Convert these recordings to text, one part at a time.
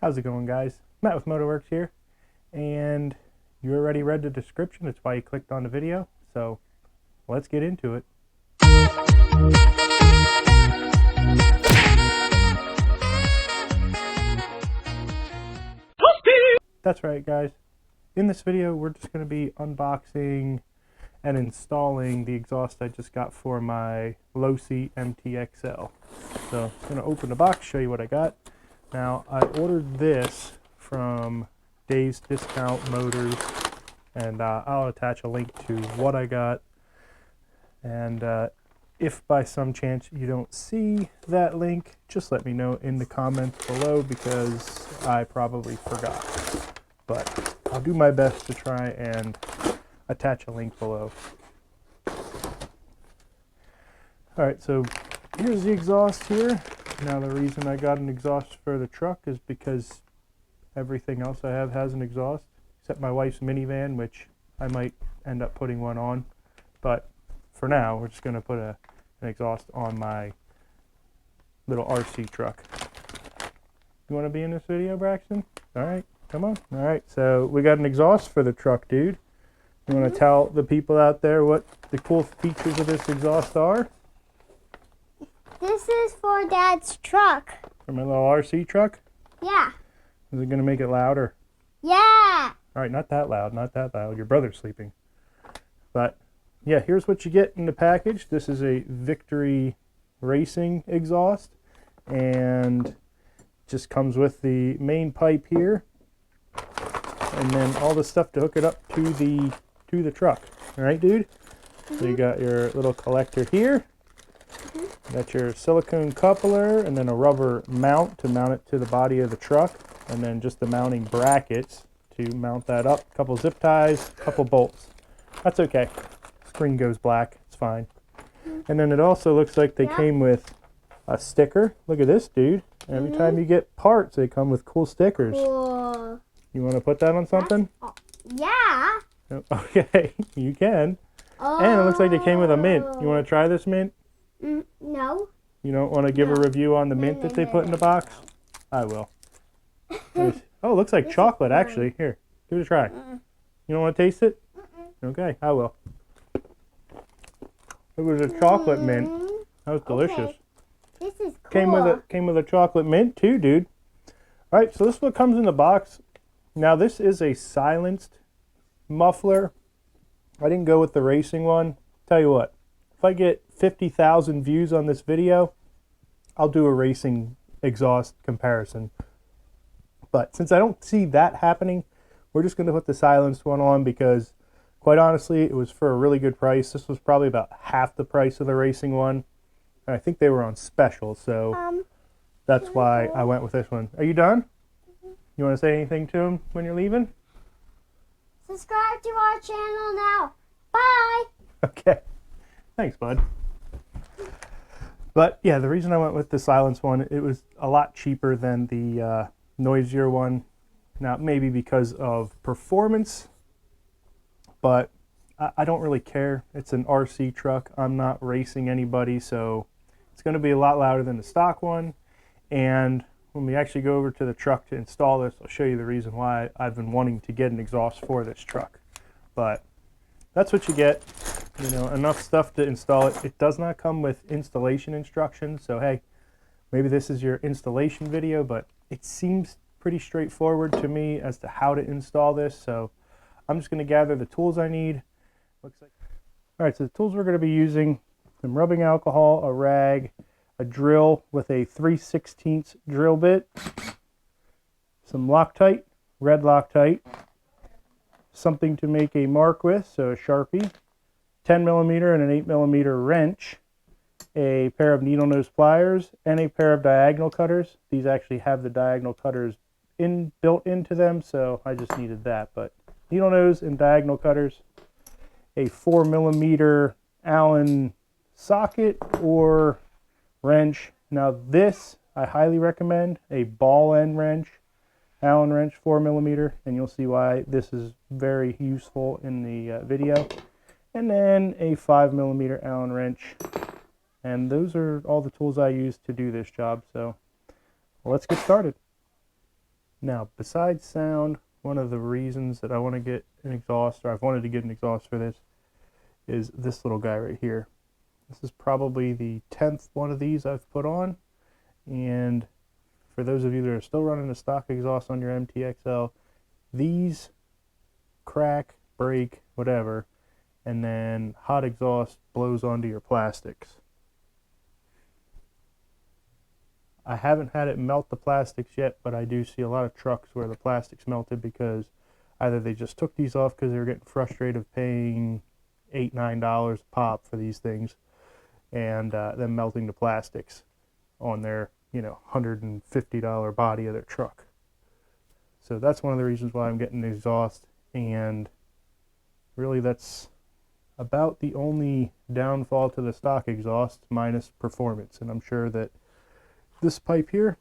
How's it going, guys? Matt with Motorworks here, and you already read the description. That's why you clicked on the video, so let's get into it. That's right, guys. In this video, we're just going to be unboxing and installing the exhaust I just got for my Losi MTXL. So I'm going to open the box, show you what I got. Now, I ordered this from Dave's Discount Motors, and I'll attach a link to what I got. And if by some chance you don't see that link, just let me know in the comments below because I probably forgot. But I'll do my best to try and attach a link below. Alright, so here's the exhaust here. Now the reason I got an exhaust for the truck is because everything else I have has an exhaust, except my wife's minivan, which I might end up putting one on. But for now, we're just going to put an exhaust on my little RC truck. You want to be in this video, Braxton? Alright, come on. Alright, so we got an exhaust for the truck, dude. You want to tell the people out there what the cool features of this exhaust are? This is for Dad's truck. For my little RC truck? Yeah. Is it going to make it louder? Yeah. Alright, not that loud, not that loud. Your brother's sleeping. But, yeah, here's what you get in the package. This is a Victory Racing exhaust. And just comes with the main pipe here. And then all the stuff to hook it up to the truck. Alright, dude? So you got your little collector here. Got your silicone coupler and then a rubber mount to mount it to the body of the truck, and then just the mounting brackets to mount that up. A couple zip ties, a couple bolts. That's okay. Screen goes black. It's fine. And then it also looks like they came with a sticker. Look at this, dude. Every time you get parts, they come with cool stickers. Cool. You want to put that on something? Yeah. Okay, you can. Oh. And it looks like they came with a mint. You want to try this mint? No. You don't want to give a review on the mint that they put in the box? I will. Oh, it looks like chocolate, actually. Here, give it a try. You don't want to taste it? Okay, I will. It was a chocolate mint. That was delicious. This is cool. Came with a chocolate mint too, dude. All right, so this is what comes in the box. Now, this is a silenced muffler. I didn't go with the racing one. Tell you what, if I get 50,000 views on this video, I'll do a racing exhaust comparison. But since I don't see that happening, we're just going to put the silenced one on because, quite honestly, it was for a really good price. This was probably about half the price of the racing one. And I think they were on special, so that's why I went with this one. Are you done? You want to say anything to him when you're leaving? Subscribe to our channel now. Bye. Okay. Thanks, bud. But yeah, the reason I went with the silence one, it was a lot cheaper than the noisier one. Now, maybe because of performance, but I don't really care. It's an RC truck. I'm not racing anybody, so it's going to be a lot louder than the stock one. And when we actually go over to the truck to install this, I'll show you the reason why I've been wanting to get an exhaust for this truck. But that's what you get. You know, enough stuff to install it. It does not come with installation instructions, so hey, maybe this is your installation video, but it seems pretty straightforward to me as to how to install this, so I'm just going to gather the tools I need. Looks like. Alright, so the tools we're going to be using: some rubbing alcohol, a rag, a drill with a 3/16 drill bit, some Loctite, red Loctite, something to make a mark with, so a Sharpie, 10mm and an 8mm wrench, a pair of needle nose pliers, and a pair of diagonal cutters. These actually have the diagonal cutters built into them, so I just needed that. But needle nose and diagonal cutters, a 4mm Allen socket or wrench. Now this I highly recommend, a ball end wrench, Allen wrench, 4mm, and you'll see why this is very useful in the video. And then a 5mm Allen wrench. And those are all the tools I use to do this job. So let's get started. Now, besides sound, one of the reasons that I want to get an exhaust, or I've wanted to get an exhaust for this, is this little guy right here. This is probably the 10th one of these I've put on, and for those of you that are still running the stock exhaust on your MTXL, these crack, break, whatever, and then hot exhaust blows onto your plastics. I haven't had it melt the plastics yet, but I do see a lot of trucks where the plastics melted because either they just took these off because they were getting frustrated paying $8, $9 a pop for these things, and then melting the plastics on their, $150 body of their truck. So that's one of the reasons why I'm getting the exhaust, and really that's about the only downfall to the stock exhaust, minus performance. And I'm sure that this pipe here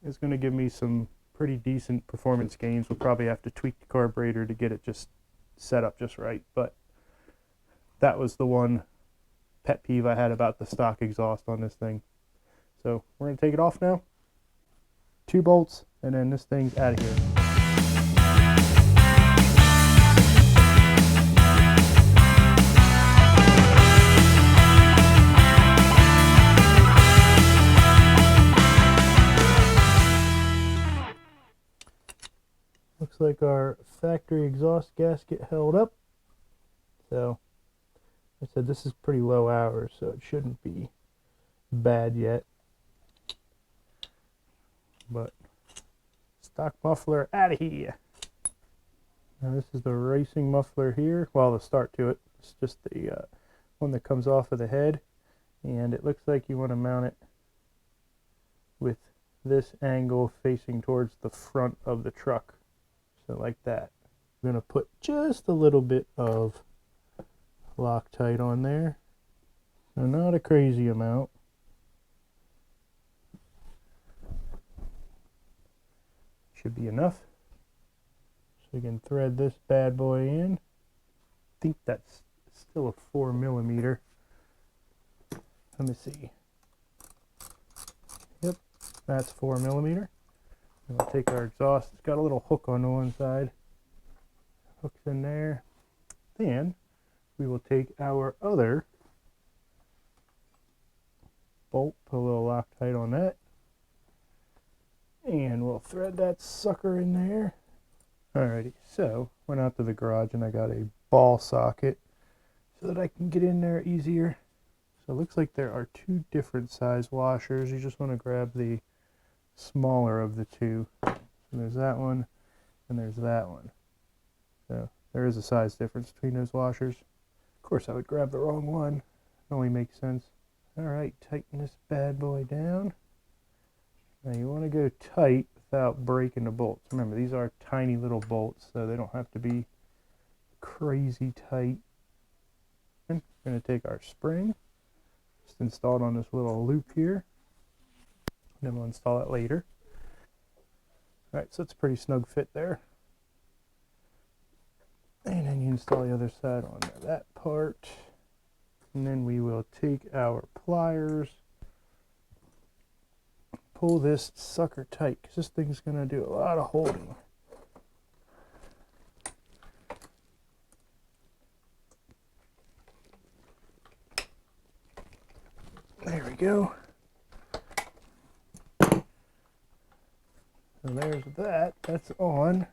is going to give me some pretty decent performance gains. We'll probably have to tweak the carburetor to get it just set up just right, but that was the one pet peeve I had about the stock exhaust on this thing. So we're going to take it off now. 2 bolts, and then this thing's out of here. Looks like our factory exhaust gasket held up. So, like I said, this is pretty low hours, so it shouldn't be bad yet. But stock muffler out of here. Now this is the racing muffler here. Well, the start to it. It's just the one that comes off of the head, and it looks like you want to mount it with this angle facing towards the front of the truck. So like that. I'm going to put just a little bit of Loctite on there. So not a crazy amount. Should be enough. So we can thread this bad boy in. I think that's still a 4mm. Let me see. Yep, that's 4mm. We'll take our exhaust. It's got a little hook on the one side. Hook's in there. Then we will take our other bolt, put a little Loctite on that, and we'll thread that sucker in there. Alrighty, so went out to the garage and I got a ball socket so that I can get in there easier. So it looks like there are 2 different size washers. You just want to grab the smaller of the 2. So there's that one and there's that one. So there is a size difference between those washers. Of course I would grab the wrong one. It only makes sense. Alright, tighten this bad boy down. Now you want to go tight without breaking the bolts. Remember, these are tiny little bolts, so they don't have to be crazy tight. And we're going to take our spring, just install it on this little loop here. Then we'll install it later. Alright, so it's a pretty snug fit there. And then you install the other side on that part. And then we will take our pliers, pull this sucker tight, because this thing's going to do a lot of holding. There we go. So there's that. That's on.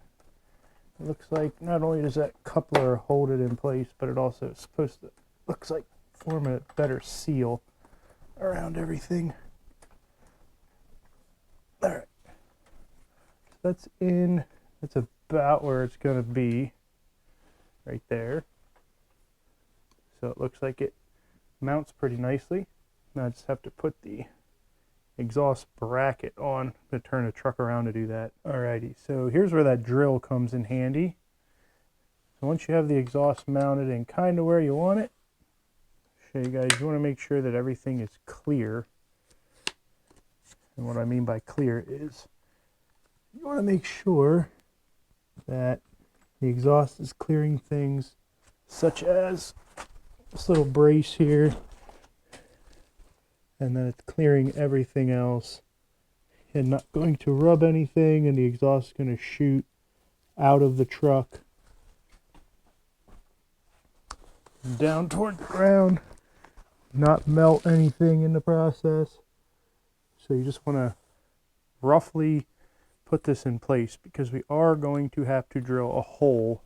It looks like not only does that coupler hold it in place, but it also is supposed to, looks like, form a better seal around everything. Alright. So that's in. That's about where it's going to be. Right there. So it looks like it mounts pretty nicely. Now I just have to put the exhaust bracket on to turn the truck around to do that. Alrighty, so here's where that drill comes in handy. So once you have the exhaust mounted and kind of where you want it, show you guys, you want to make sure that everything is clear. And what I mean by clear is you want to make sure that the exhaust is clearing things such as this little brace here, and then it's clearing everything else and not going to rub anything, and the exhaust is going to shoot out of the truck down toward the ground, not melt anything in the process. So you just want to roughly put this in place because we are going to have to drill a hole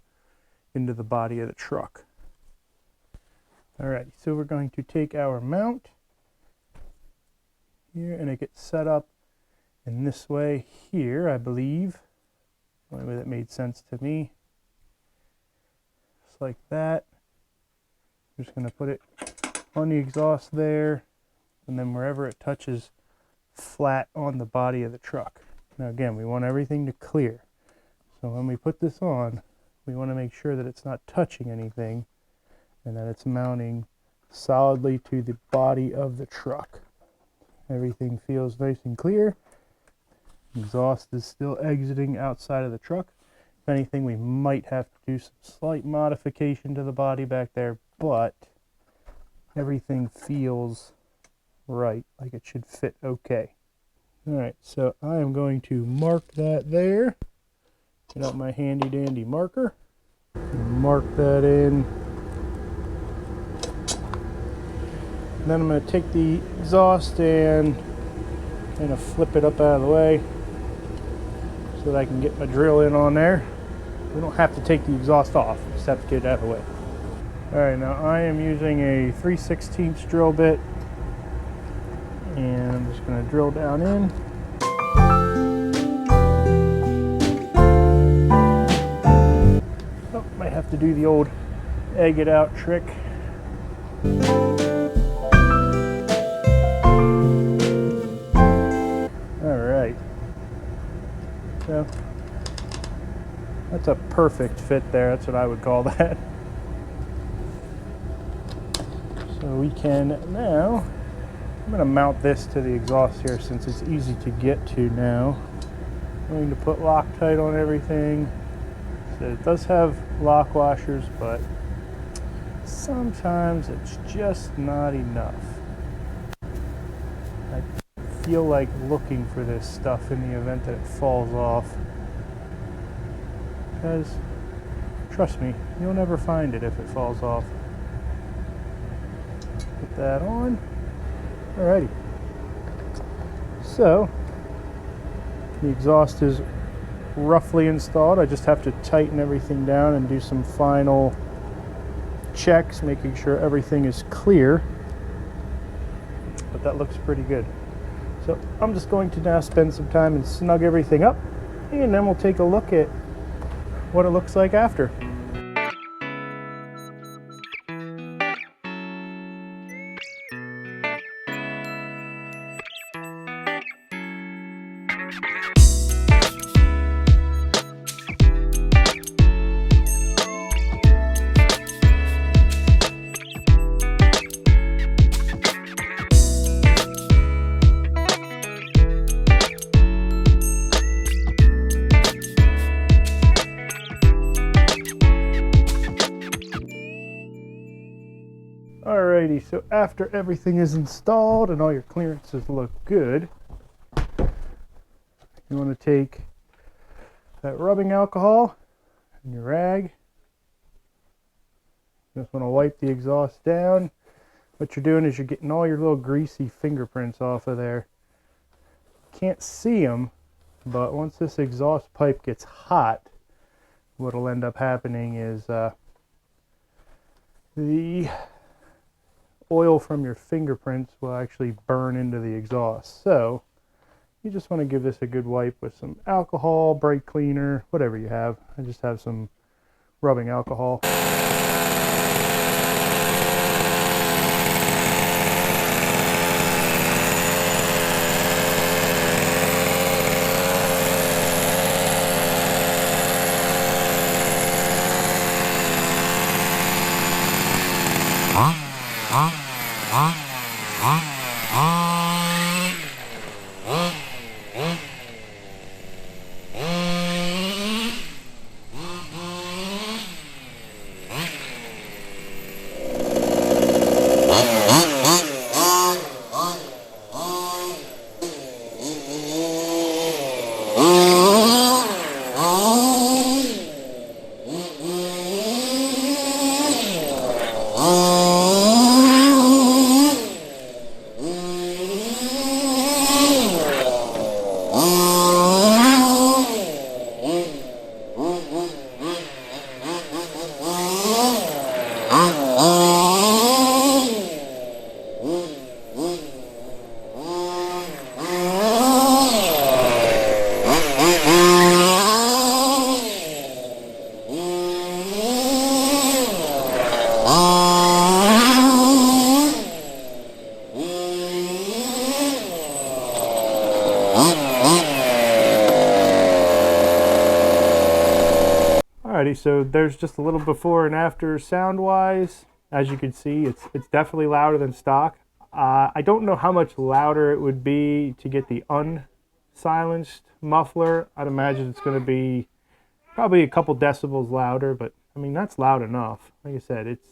into the body of the truck. Alright, so we're going to take our mount here, and it gets set up in this way here, I believe. The only way that made sense to me. Just like that. I'm just going to put it on the exhaust there, and then wherever it touches flat on the body of the truck. Now again, we want everything to clear. So when we put this on, we want to make sure that it's not touching anything and that it's mounting solidly to the body of the truck. Everything feels nice and clear. Exhaust is still exiting outside of the truck. If anything, we might have to do some slight modification to the body back there, but everything feels right, like it should fit okay. Alright, so I am going to mark that there. Get out my handy dandy marker. Mark that in. And then I'm going to take the exhaust and kind of flip it up out of the way so that I can get my drill in on there. We don't have to take the exhaust off, we just have to get it out of the way. Alright, now I am using a 3/16 drill bit, and I'm just going to drill down in. Oh, might have to do the old egg it out trick. Alright, so that's a perfect fit there, that's what I would call that. So we can now, I'm going to mount this to the exhaust here since it's easy to get to now. I'm going to put Loctite on everything. So it does have lock washers, but sometimes it's just not enough. I feel like looking for this stuff in the event that it falls off. Because, trust me, you'll never find it if it falls off. Put that on. Alrighty. So, the exhaust is roughly installed. I just have to tighten everything down and do some final checks, making sure everything is clear. But that looks pretty good. So I'm just going to now spend some time and snug everything up, and then we'll take a look at what it looks like after. Alrighty, so after everything is installed and all your clearances look good, you want to take that rubbing alcohol and your rag. Just want to wipe the exhaust down. What you're doing is you're getting all your little greasy fingerprints off of there. Can't see them, but once this exhaust pipe gets hot, what'll end up happening is the oil from your fingerprints will actually burn into the exhaust. So you just want to give this a good wipe with some alcohol, brake cleaner, whatever you have. I just have some rubbing alcohol. Alrighty, so there's just a little before and after sound wise. As you can see, it's definitely louder than stock. I don't know how much louder it would be to get the unsilenced muffler. I'd imagine it's going to be probably a couple decibels louder, but I mean, that's loud enough. Like I said, it's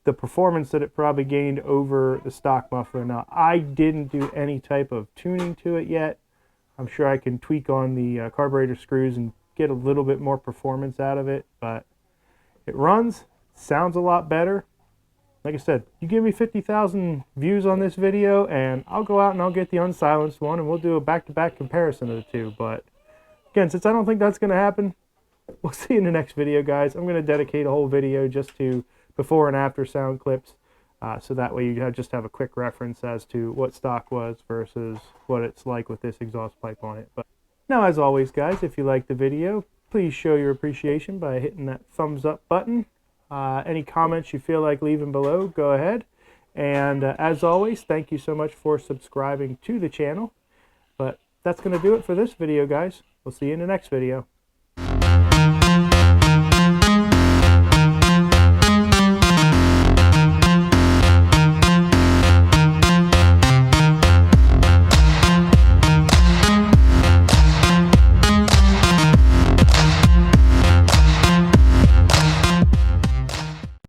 the performance that it probably gained over the stock muffler. Now, I didn't do any type of tuning to it yet. I'm sure I can tweak on the carburetor screws and get a little bit more performance out of it, but it runs, sounds a lot better. Like I said, you give me 50,000 views on this video and I'll go out and I'll get the unsilenced one and we'll do a back-to-back comparison of the two. But again, since I don't think that's going to happen, we'll see you in the next video, guys. I'm going to dedicate a whole video just to before and after sound clips, so that way you just have a quick reference as to what stock was versus what it's like with this exhaust pipe on it. But now, as always, guys, if you liked the video, please show your appreciation by hitting that thumbs up button. Any comments you feel like leaving below, go ahead. And as always, thank you so much for subscribing to the channel. But that's going to do it for this video, guys. We'll see you in the next video.